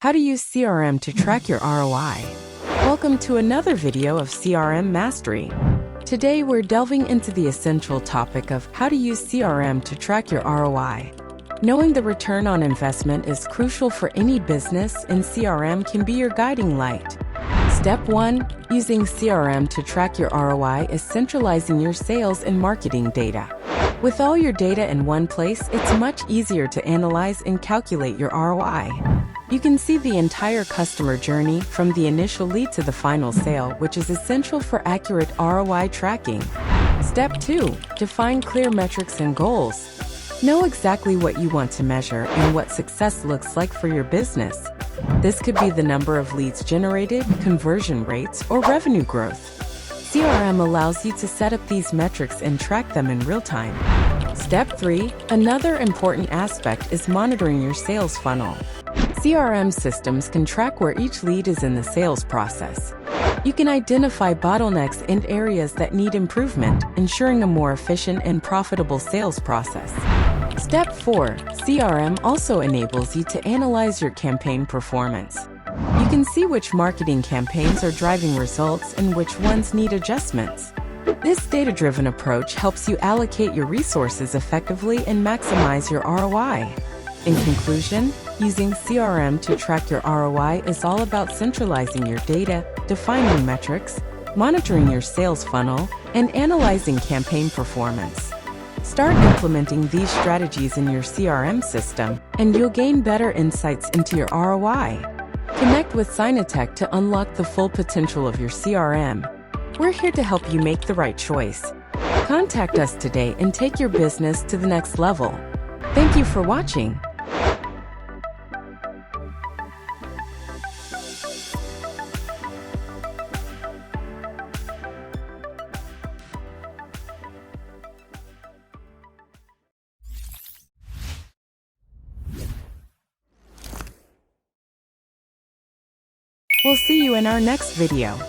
How to use CRM to track your ROI. Welcome to another video of CRM Mastery. Today we're delving into the essential topic of how to use CRM to track your ROI. Knowing the return on investment is crucial for any business, and CRM can be your guiding light. Step 1. Using CRM to track your ROI is centralizing your sales and marketing data. With all your data in one place, it's much easier to analyze and calculate your ROI. You can see the entire customer journey from the initial lead to the final sale, which is essential for accurate ROI tracking. Step 2. Define clear metrics and goals. Know exactly what you want to measure and what success looks like for your business. This could be the number of leads generated, conversion rates, or revenue growth. CRM allows you to set up these metrics and track them in real time. Step 3. Another important aspect is monitoring your sales funnel. CRM systems can track where each lead is in the sales process. You can identify bottlenecks and areas that need improvement, ensuring a more efficient and profitable sales process. Step 4. CRM also enables you to analyze your campaign performance. You can see which marketing campaigns are driving results and which ones need adjustments. This data-driven approach helps you allocate your resources effectively and maximize your ROI. In conclusion, using CRM to track your ROI is all about centralizing your data, defining metrics, monitoring your sales funnel, and analyzing campaign performance. Start implementing these strategies in your CRM system, and you'll gain better insights into your ROI. Connect with Signatech to unlock the full potential of your CRM. We're here to help you make the right choice. Contact us today and take your business to the next level. Thank you for watching. We'll see you in our next video.